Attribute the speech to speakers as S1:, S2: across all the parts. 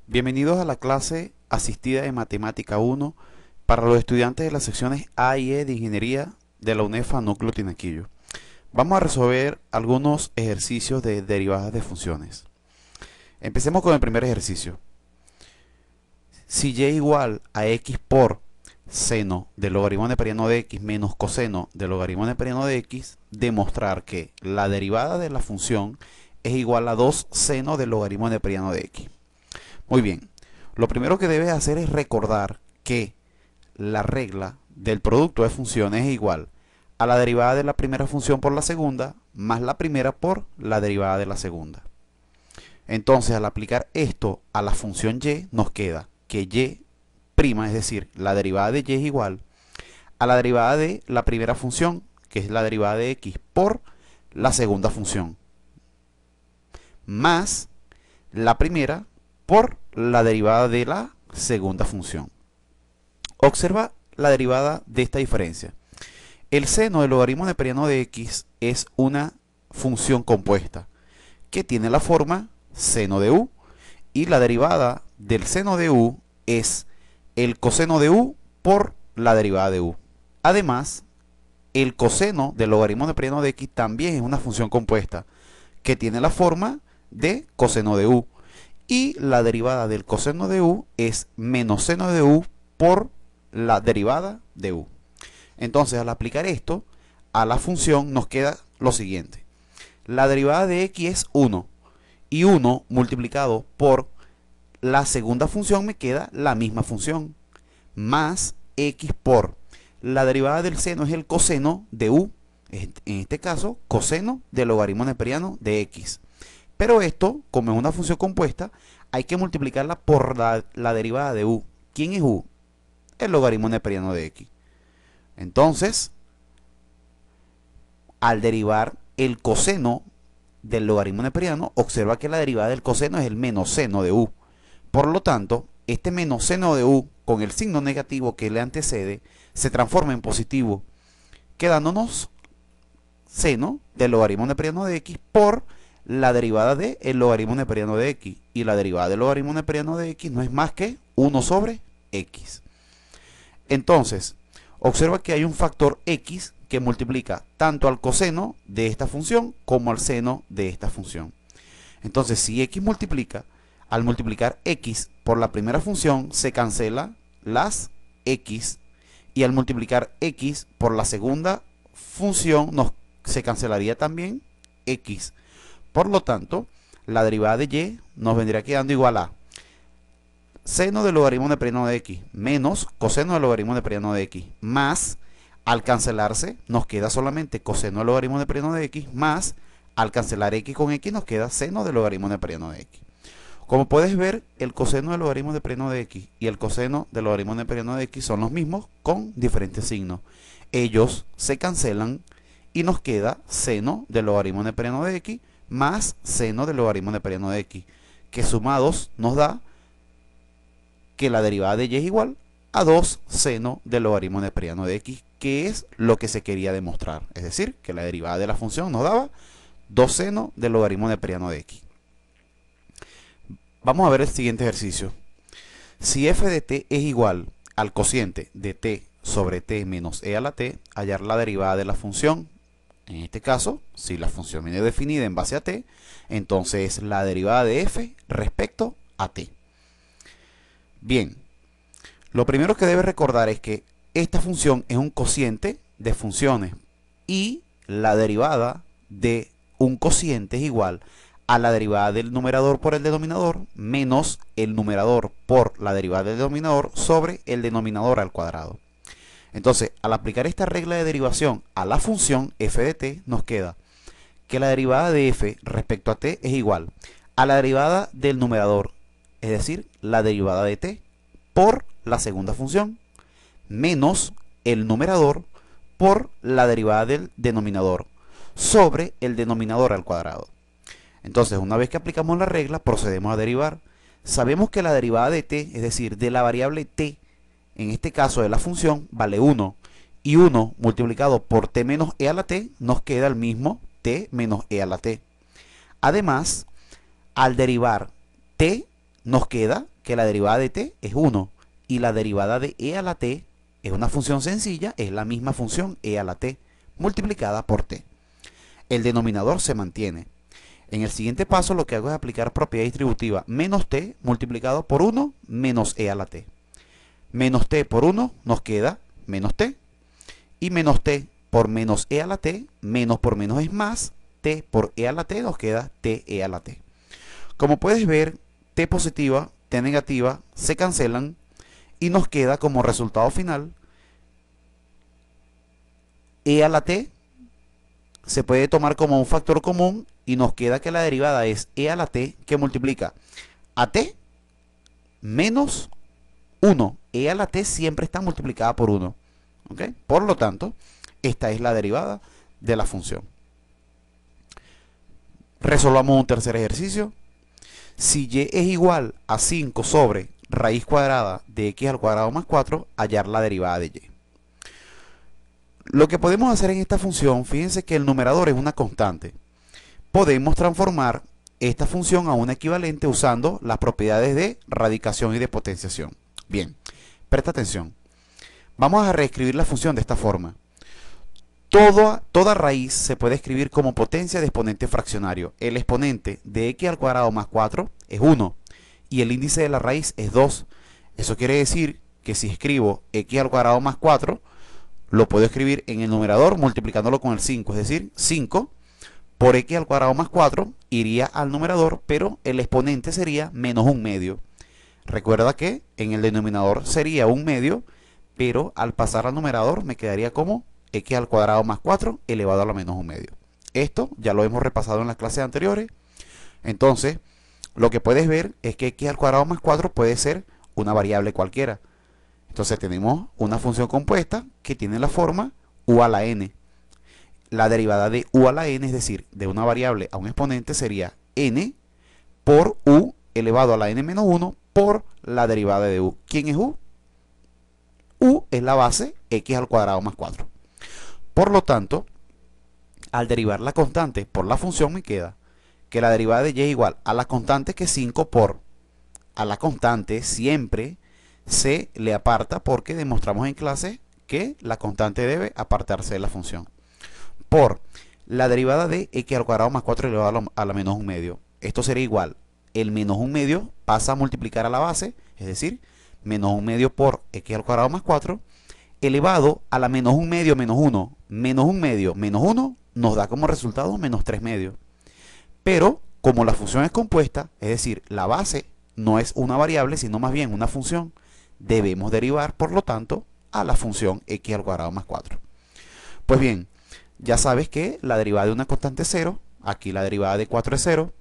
S1: Bienvenidos a la clase asistida de Matemática 1 para los estudiantes de las secciones A y E de Ingeniería de la UNEFA Núcleo Tinaquillo. Vamos a resolver algunos ejercicios de derivadas de funciones. Empecemos con el primer ejercicio. Si y igual a x por seno del logaritmo neperiano de x menos coseno del logaritmo neperiano de x, demostrar que la derivada de la función es igual a 2 seno del logaritmo neperiano de x. Muy bien, lo primero que debes hacer es recordar que la regla del producto de funciones es igual a la derivada de la primera función por la segunda más la primera por la derivada de la segunda. Entonces, al aplicar esto a la función y, nos queda que y', es decir, la derivada de y es igual a la derivada de la primera función, que es la derivada de x, por la segunda función, más la primera por la derivada de la segunda función. Observa la derivada de esta diferencia. El seno del logaritmo neperiano de x es una función compuesta que tiene la forma seno de u, y la derivada del seno de u es el coseno de u por la derivada de u. Además, el coseno del logaritmo neperiano de x también es una función compuesta que tiene la forma de coseno de u, y la derivada del coseno de u es menos seno de u por la derivada de u. Entonces, al aplicar esto a la función, nos queda lo siguiente. La derivada de x es 1, y 1 multiplicado por la segunda función me queda la misma función, más x por la derivada del seno es el coseno de u, en este caso coseno del logaritmo neperiano de x. Pero esto, como es una función compuesta, hay que multiplicarla por la derivada de u. ¿Quién es u? El logaritmo neperiano de x. Entonces, al derivar el coseno del logaritmo neperiano, observa que la derivada del coseno es el menos seno de u. Por lo tanto, este menos seno de u, con el signo negativo que le antecede, se transforma en positivo, quedándonos seno del logaritmo neperiano de x por la derivada del logaritmo neperiano de x. Y la derivada del logaritmo neperiano de x no es más que 1 sobre x. Entonces, observa que hay un factor x que multiplica tanto al coseno de esta función como al seno de esta función. Entonces, si x multiplica, al multiplicar x por la primera función, se cancela las x, y al multiplicar x por la segunda función, se cancelaría también x. Por lo tanto, la derivada de y nos vendría quedando igual a seno del logaritmo neperiano de x menos coseno del logaritmo neperiano de x, más, al cancelarse, nos queda solamente coseno del logaritmo neperiano de x, más, al cancelar x con x, nos queda seno del logaritmo neperiano de x. Como puedes ver, el coseno del logaritmo neperiano de x y el coseno del logaritmo neperiano de x son los mismos con diferentes signos. Ellos se cancelan y nos queda seno del logaritmo neperiano de x más seno del logaritmo neperiano de x, que sumados nos da que la derivada de y es igual a 2 seno del logaritmo neperiano de x, que es lo que se quería demostrar. Es decir, que la derivada de la función nos daba 2 seno del logaritmo neperiano de x. Vamos a ver el siguiente ejercicio. Si f de t es igual al cociente de t sobre t menos e a la t, hallar la derivada de la función. En este caso, si la función viene definida en base a t, entonces la derivada de f respecto a t. Bien, lo primero que debes recordar es que esta función es un cociente de funciones, y la derivada de un cociente es igual a la derivada del numerador por el denominador menos el numerador por la derivada del denominador sobre el denominador al cuadrado. Entonces, al aplicar esta regla de derivación a la función f de t, nos queda que la derivada de f respecto a t es igual a la derivada del numerador, es decir, la derivada de t por la segunda función, menos el numerador por la derivada del denominador sobre el denominador al cuadrado. Entonces, una vez que aplicamos la regla, procedemos a derivar. Sabemos que la derivada de t, es decir, de la variable t, en este caso de la función, vale 1, y 1 multiplicado por t menos e a la t nos queda el mismo t menos e a la t. Además, al derivar t, nos queda que la derivada de t es 1 y la derivada de e a la t es una función sencilla, es la misma función e a la t multiplicada por t. El denominador se mantiene. En el siguiente paso lo que hago es aplicar propiedad distributiva menos t multiplicado por 1 menos e a la t. Menos t por 1 nos queda menos t. Y menos t por menos e a la t, menos por menos es más, t por e a la t nos queda t e a la t. Como puedes ver, t positiva, t negativa se cancelan y nos queda como resultado final e a la t se puede tomar como un factor común y nos queda que la derivada es e a la t que multiplica a t menos 1. E a la t siempre está multiplicada por 1. ¿Okay? Por lo tanto, esta es la derivada de la función. Resolvamos un tercer ejercicio. Si y es igual a 5 sobre raíz cuadrada de x al cuadrado más 4, hallar la derivada de y. Lo que podemos hacer en esta función, fíjense que el numerador es una constante. Podemos transformar esta función a una equivalente usando las propiedades de radicación y de potenciación. Bien, presta atención. Vamos a reescribir la función de esta forma. Toda raíz se puede escribir como potencia de exponente fraccionario. El exponente de x al cuadrado más 4 es 1 y el índice de la raíz es 2. Eso quiere decir que si escribo x al cuadrado más 4, lo puedo escribir en el numerador multiplicándolo con el 5, es decir, 5 por x al cuadrado más 4 iría al numerador, pero el exponente sería menos 1/2. Recuerda que en el denominador sería 1/2, pero al pasar al numerador me quedaría como x al cuadrado más 4 elevado a la menos 1/2. Esto ya lo hemos repasado en las clases anteriores. Entonces, lo que puedes ver es que x al cuadrado más 4 puede ser una variable cualquiera. Entonces tenemos una función compuesta que tiene la forma u a la n. La derivada de u a la n, es decir, de una variable a un exponente, sería n por u elevado a la n menos 1 por la derivada de u. ¿Quién es u? U es la base x al cuadrado más 4. Por lo tanto, al derivar la constante por la función me queda que la derivada de y es igual a la constante, que es 5 por a la constante siempre se le aparta, porque demostramos en clase que la constante debe apartarse de la función, por la derivada de x al cuadrado más 4 elevado a la menos 1/2. Esto sería igual, el menos 1/2 pasa a multiplicar a la base, es decir, menos 1/2 por x al cuadrado más 4 elevado a la menos 1/2 menos 1. Menos 1/2 menos 1 nos da como resultado menos 3/2. Pero como la función es compuesta, es decir, la base no es una variable, sino más bien una función, debemos derivar, por lo tanto, a la función x al cuadrado más 4. Pues bien, ya sabes que la derivada de una constante es 0, aquí la derivada de 4 es 0,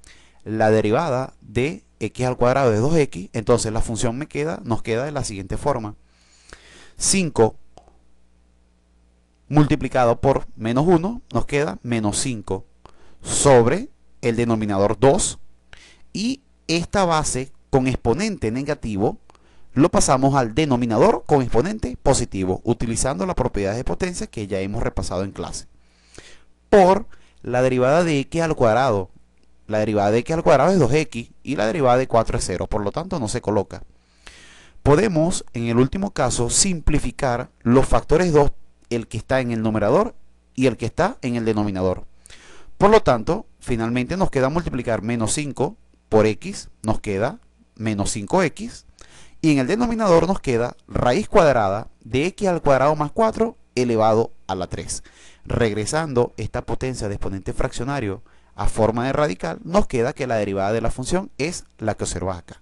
S1: la derivada de x al cuadrado es 2x, entonces la función nos queda de la siguiente forma. 5 multiplicado por menos 1 nos queda menos 5 sobre el denominador 2, y esta base con exponente negativo lo pasamos al denominador con exponente positivo, utilizando las propiedades de potencia que ya hemos repasado en clase, por la derivada de x al cuadrado. La derivada de x al cuadrado es 2x y la derivada de 4 es 0, por lo tanto no se coloca. Podemos, en el último caso, simplificar los factores 2, el que está en el numerador y el que está en el denominador. Por lo tanto, finalmente nos queda multiplicar menos 5 por x, nos queda menos 5x, y en el denominador nos queda raíz cuadrada de x al cuadrado más 4 elevado a la 3. Regresando esta potencia de exponente fraccionario a forma de radical, nos queda que la derivada de la función es la que observas acá.